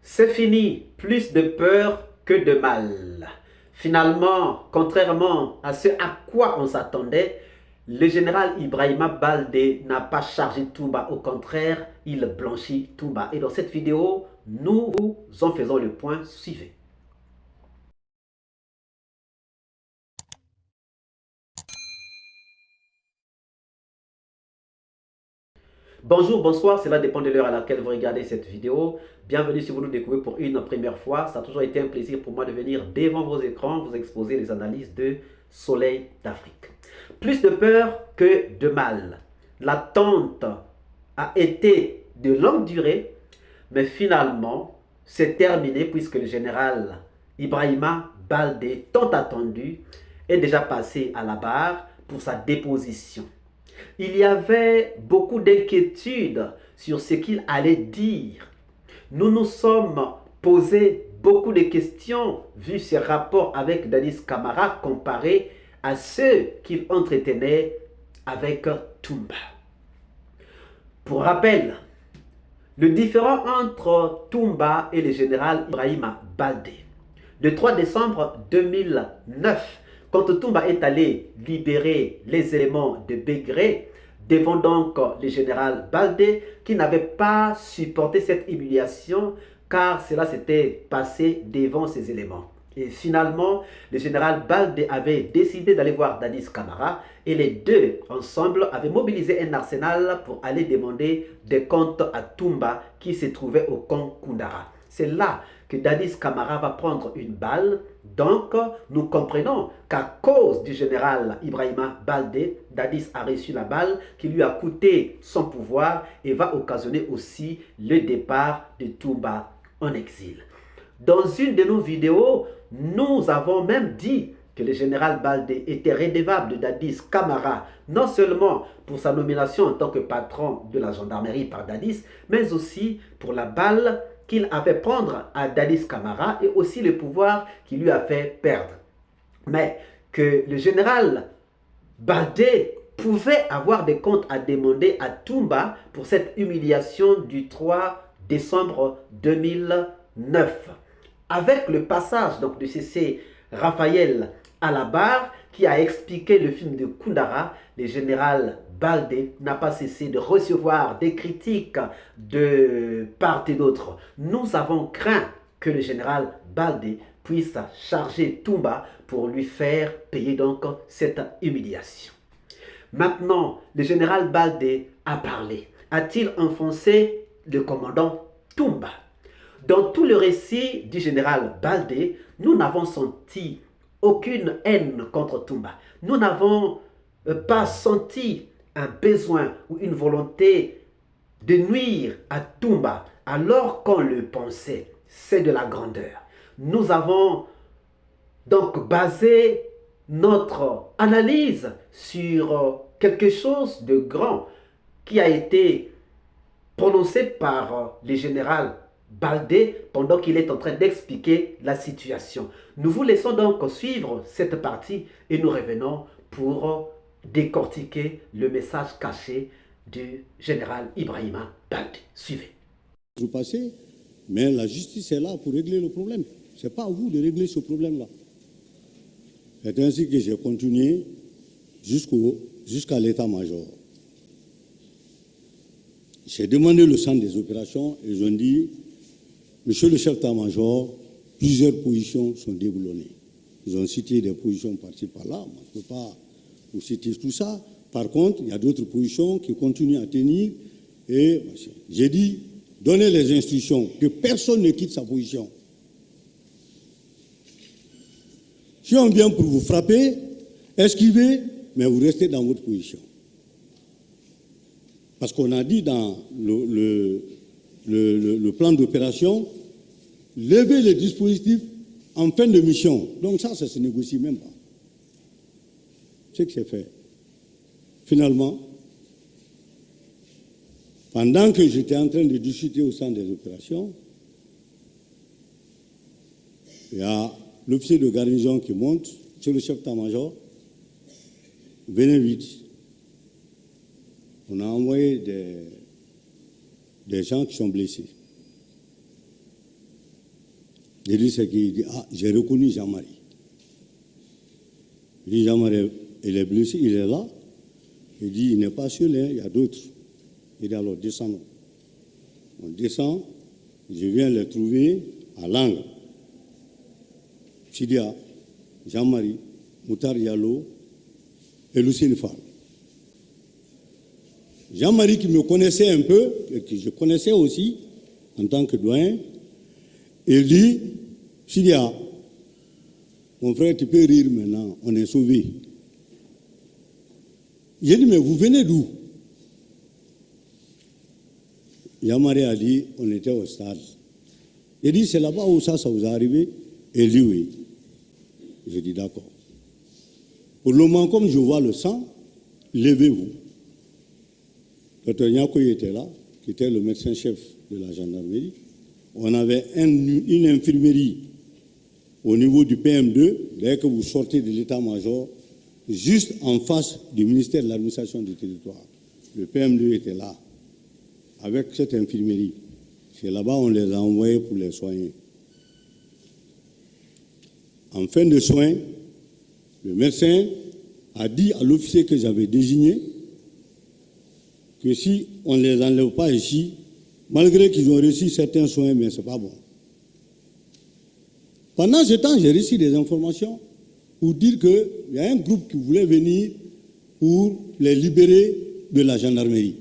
C'est fini, plus de peur que de mal. Finalement, contrairement à ce à quoi on s'attendait, le général Ibrahima Baldé n'a pas chargé Toumba, au contraire, il blanchit Toumba. Et dans cette vidéo, nous vous en faisons le point, suivez. Bonjour, bonsoir, cela dépend de l'heure à laquelle vous regardez cette vidéo. Bienvenue si vous nous découvrez pour une première fois. Ça a toujours été un plaisir pour moi de venir devant vos écrans vous exposer les analyses de Soleil d'Afrique. Plus de peur que de mal. L'attente a été de longue durée, mais finalement, c'est terminé puisque le général Ibrahima Baldé, tant attendu, est déjà passé à la barre pour sa déposition. Il y avait beaucoup d'inquiétudes sur ce qu'il allait dire. Nous nous sommes posé beaucoup de questions vu ses rapports avec Dadis Camara comparés à ceux qu'il entretenait avec Toumba. Pour rappel, le différend entre Toumba et le général Ibrahima Baldé. Le 3 décembre 2009, quand Toumba est allé libérer les éléments de Bégré, devant donc le général Baldé, qui n'avait pas supporté cette humiliation, car cela s'était passé devant ces éléments. Et finalement, le général Baldé avait décidé d'aller voir Dadis Camara et les deux, ensemble, avaient mobilisé un arsenal pour aller demander des comptes à Toumba qui se trouvait au camp Koundara. C'est là que Dadis Camara va prendre une balle. Donc, nous comprenons qu'à cause du général Ibrahima Baldé, Dadis a reçu la balle qui lui a coûté son pouvoir et va occasionner aussi le départ de Toumba en exil. Dans une de nos vidéos, nous avons même dit que le général Baldé était redevable de Dadis Camara, non seulement pour sa nomination en tant que patron de la gendarmerie par Dadis, mais aussi pour la balle qu'il a fait prendre à Dadis Camara et aussi le pouvoir qu'il lui a fait perdre. Mais que le général Baldé pouvait avoir des comptes à demander à Toumba pour cette humiliation du 3 décembre 2009. Avec le passage donc, de C.C. Raphaël à la barre, qui a expliqué le film de Koundara, le général Baldé n'a pas cessé de recevoir des critiques de part et d'autre. Nous avons craint que le général Baldé puisse charger Toumba pour lui faire payer donc cette humiliation. Maintenant, le général Baldé a parlé. A-t-il enfoncé le commandant Toumba? Dans tout le récit du général Baldé, nous n'avons senti aucune haine contre Toumba. Nous n'avons pas senti un besoin ou une volonté de nuire à Toumba alors qu'on le pensait. C'est de la grandeur. Nous avons donc basé notre analyse sur quelque chose de grand qui a été prononcé par le général Baldé pendant qu'il est en train d'expliquer la situation. Nous vous laissons donc suivre cette partie et nous revenons pour décortiquer le message caché du général Ibrahima Baldé. Suivez. Passé, mais la justice est là pour régler le problème. Ce n'est pas à vous de régler ce problème-là. C'est ainsi que j'ai continué jusqu'à l'état-major. J'ai demandé le centre des opérations et ils ont dit, monsieur le chef d'état-major, plusieurs positions sont déboulonnées. Ils ont cité des positions par-ci par-là. Moi, je ne peux pas vous citer tout ça. Par contre, il y a d'autres positions qui continuent à tenir. Et j'ai dit, donnez les instructions, que personne ne quitte sa position. Si on vient pour vous frapper, esquivez, mais vous restez dans votre position. Parce qu'on a dit dans le plan d'opération, lever les dispositifs en fin de mission. Donc ça se négocie même pas. C'est ce que c'est fait. Finalement, pendant que j'étais en train de discuter au centre des opérations, il y a l'officier de garnison qui monte, c'est le chef d'état-major, venez vite. On a envoyé des gens qui sont blessés. J'ai dit ce qu'il dit, ah, j'ai reconnu Jean-Marie. Il dit, Jean-Marie, il est blessé, il est là. Il dit, il n'est pas seul, hein, il y a d'autres. Il dit, alors descendons. On descend, je viens les trouver à Langue. Chidia, Jean-Marie, Moutar Diallo et Lucien Fall. Jean-Marie qui me connaissait un peu, et que je connaissais aussi en tant que doyen, il dit, Chidia, mon frère, tu peux rire maintenant, on est sauvés. J'ai dit, mais vous venez d'où? Jean-Marie a dit, on était au stade. J'ai dit, c'est là-bas où ça vous est arrivé? Il dit, oui. J'ai dit, d'accord. Pour le moment, comme je vois le sang, levez-vous. Dr Nyakoy était là, qui était le médecin-chef de la gendarmerie. On avait une infirmerie au niveau du PM2, dès que vous sortez de l'état-major, juste en face du ministère de l'administration du territoire. Le PM2 était là, avec cette infirmerie. C'est là-bas on les a envoyés pour les soigner. En fin de soins, le médecin a dit à l'officier que j'avais désigné que si on ne les enlève pas ici, malgré qu'ils ont reçu certains soins, mais ce n'est pas bon. Pendant ce temps, j'ai reçu des informations pour dire qu'il y a un groupe qui voulait venir pour les libérer de la gendarmerie.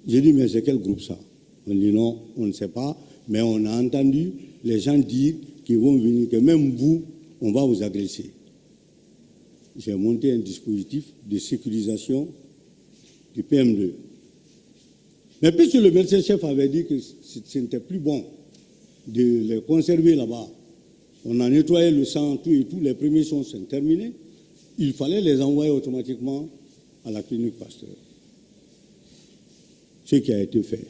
J'ai dit, mais c'est quel groupe ça? On dit non, on ne sait pas, mais on a entendu les gens dire qu'ils vont venir, que même vous, on va vous agresser. J'ai monté un dispositif de sécurisation du PM2. Mais puisque le médecin-chef avait dit que ce n'était plus bon de les conserver là-bas, on a nettoyé le sang, tout et tout, les premiers soins sont terminés, il fallait les envoyer automatiquement à la clinique Pasteur. Ce qui a été fait.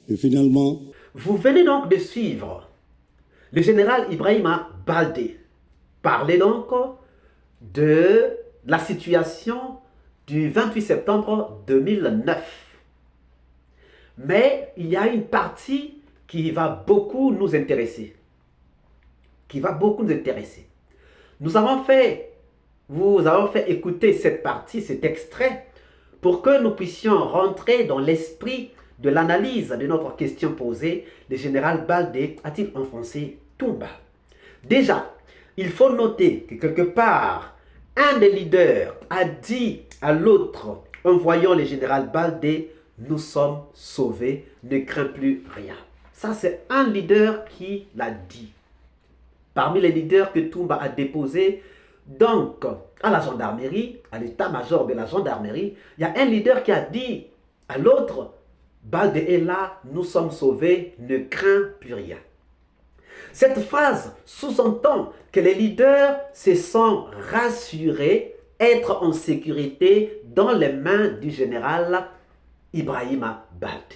Et finalement... Vous venez donc de suivre le général Ibrahima Baldé parler donc de la situation du 28 septembre 2009. Mais il y a une partie qui va beaucoup nous intéresser. Vous avons fait écouter cette partie, cet extrait, pour que nous puissions rentrer dans l'esprit de l'analyse de notre question posée. Le général Baldé a-t-il enfoncé Toumba? Déjà, il faut noter que quelque part, un des leaders a dit à l'autre, en voyant le général Baldé, nous sommes sauvés, ne crains plus rien. Ça, c'est un leader qui l'a dit. Parmi les leaders que Toumba a déposés, donc, à la gendarmerie, à l'état-major de la gendarmerie, il y a un leader qui a dit à l'autre, Baldé est là, nous sommes sauvés, ne crains plus rien. Cette phrase sous-entend que les leaders se sont rassurés, être en sécurité dans les mains du général Ibrahima Baldé.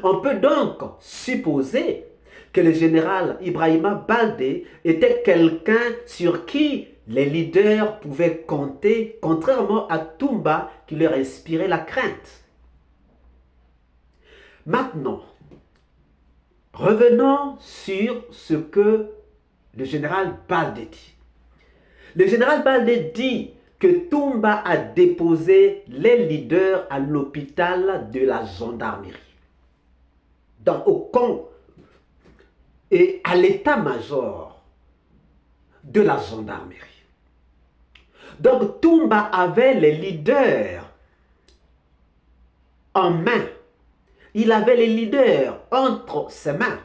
On peut donc supposer que le général Ibrahima Baldé était quelqu'un sur qui les leaders pouvaient compter, contrairement à Toumba qui leur inspirait la crainte. Maintenant, revenons sur ce que le général Baldé dit. Le général Baldé dit que Toumba a déposé les leaders à l'hôpital de la gendarmerie, au camp et à l'état-major de la gendarmerie. Donc Toumba avait les leaders en main. Il avait les leaders entre ses mains.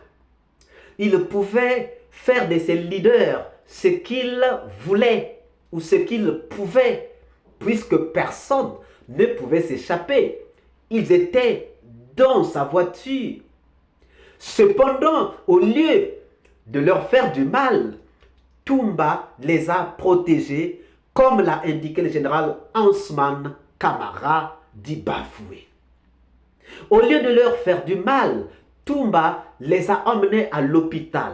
Il pouvait faire de ses leaders ce qu'il voulait ou ce qu'il pouvait, puisque personne ne pouvait s'échapper. Ils étaient dans sa voiture. Cependant, au lieu de leur faire du mal, Toumba les a protégés, comme l'a indiqué le général Hansman Kamara dit Bafoué. Au lieu de leur faire du mal, Toumba les a emmenés à l'hôpital.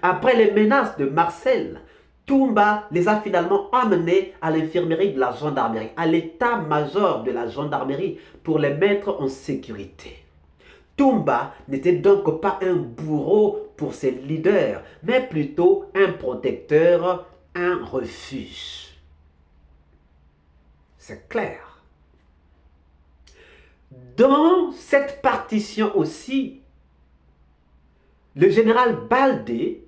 Après les menaces de Marcel, Toumba les a finalement emmenés à l'infirmerie de la gendarmerie, à l'état-major de la gendarmerie, pour les mettre en sécurité. Toumba n'était donc pas un bourreau pour ses leaders, mais plutôt un protecteur, un refuge. C'est clair. Dans cette partition aussi, le général Baldé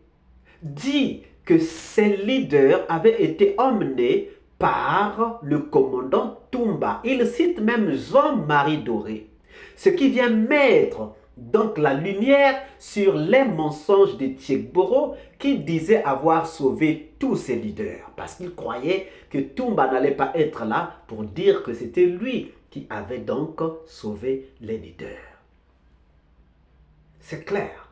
dit que ses leaders avaient été emmenés par le commandant Toumba. Il cite même Jean-Marie Doré, ce qui vient mettre donc la lumière sur les mensonges de Tchegboro qui disait avoir sauvé tous ses leaders parce qu'il croyait que Toumba n'allait pas être là pour dire que c'était lui qui avait donc sauvé les leaders. C'est clair.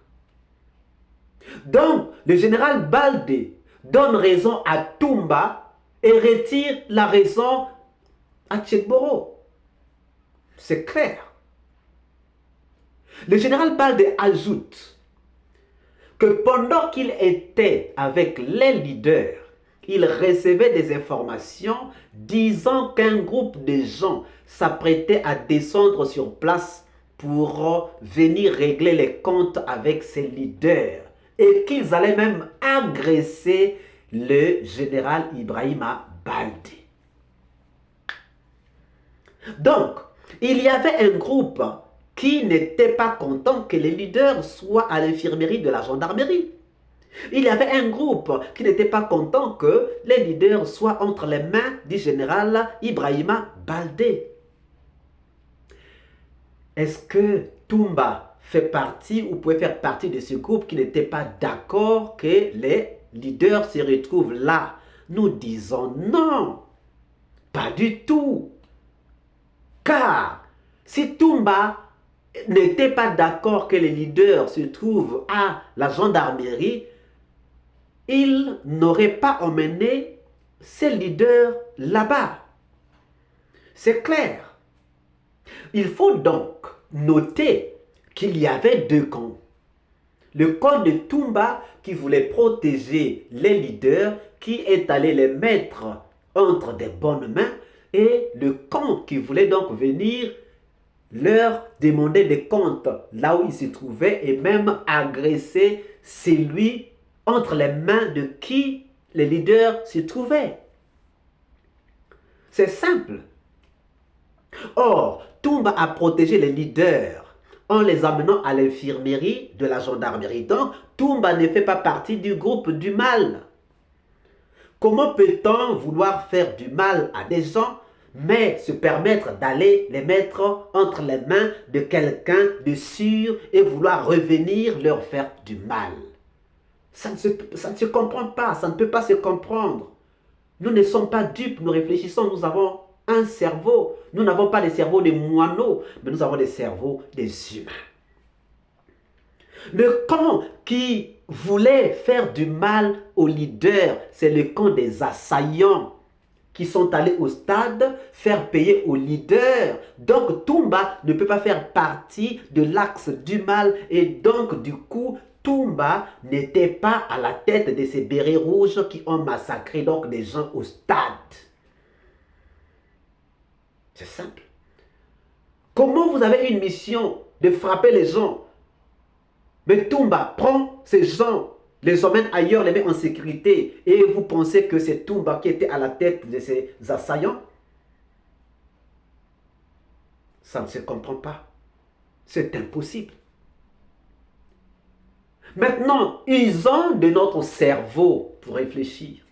Donc, le général Baldé donne raison à Toumba et retire la raison à Tchegboro. C'est clair. Le général Baldé ajoute que pendant qu'il était avec les leaders, il recevait des informations disant qu'un groupe de gens s'apprêtait à descendre sur place pour venir régler les comptes avec ses leaders et qu'ils allaient même agresser le général Ibrahima Baldé. Donc, il y avait un groupe qui n'était pas content que les leaders soient à l'infirmerie de la gendarmerie. Il y avait un groupe qui n'était pas content que les leaders soient entre les mains du général Ibrahima Baldé. Est-ce que Toumba fait partie ou pouvait faire partie de ce groupe qui n'était pas d'accord que les leaders se retrouvent là? Nous disons non, pas du tout. Car si Toumba n'était pas d'accord que les leaders se trouvent à la gendarmerie, il n'aurait pas emmené ses leaders là-bas. C'est clair. Il faut donc noter qu'il y avait deux camps. Le camp de Toumba qui voulait protéger les leaders, qui est allé les mettre entre des bonnes mains, et le camp qui voulait donc venir leur demander des comptes là où ils se trouvaient et même agresser celui entre les mains de qui les leaders se trouvaient. C'est simple. Or, Toumba a protégé les leaders en les amenant à l'infirmerie de la gendarmerie. Donc, Toumba ne fait pas partie du groupe du mal. Comment peut-on vouloir faire du mal à des gens, mais se permettre d'aller les mettre entre les mains de quelqu'un de sûr et vouloir revenir leur faire du mal? Ça ne se comprend pas, ça ne peut pas se comprendre. Nous ne sommes pas dupes, nous réfléchissons, nous avons un cerveau. Nous n'avons pas les cerveaux des moineaux, mais nous avons les cerveaux des humains. Le camp qui voulait faire du mal aux leaders, c'est le camp des assaillants qui sont allés au stade faire payer aux leaders. Donc Toumba ne peut pas faire partie de l'axe du mal et donc du coup Toumba n'était pas à la tête de ces bérets rouges qui ont massacré donc des gens au stade. C'est simple. Comment vous avez une mission de frapper les gens, mais Toumba prend ces gens, les emmène ailleurs, les met en sécurité, et vous pensez que c'est Toumba qui était à la tête de ces assaillants? Ça ne se comprend pas. C'est impossible. Maintenant, usons de notre cerveau pour réfléchir.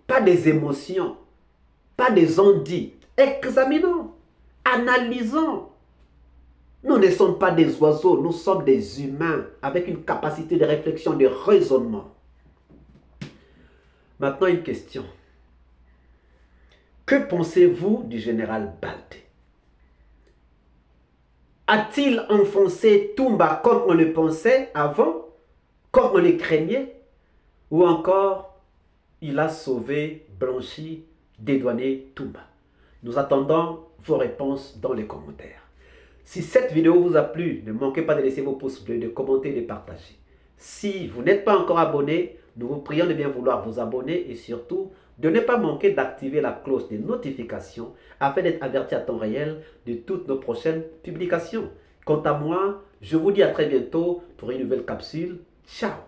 Pas des émotions, pas des on-dit. Examinons, analysons. Nous ne sommes pas des oiseaux, nous sommes des humains avec une capacité de réflexion, de raisonnement. Maintenant, une question. Que pensez-vous du général Baldé? A-t-il enfoncé Toumba comme on le pensait avant, comme on le craignait? Ou encore, il a sauvé, blanchi, dédouané Toumba? Nous attendons vos réponses dans les commentaires. Si cette vidéo vous a plu, ne manquez pas de laisser vos pouces bleus, de commenter et de partager. Si vous n'êtes pas encore abonné, nous vous prions de bien vouloir vous abonner et surtout de ne pas manquer d'activer la cloche de notification afin d'être averti à temps réel de toutes nos prochaines publications. Quant à moi, je vous dis à très bientôt pour une nouvelle capsule. Ciao!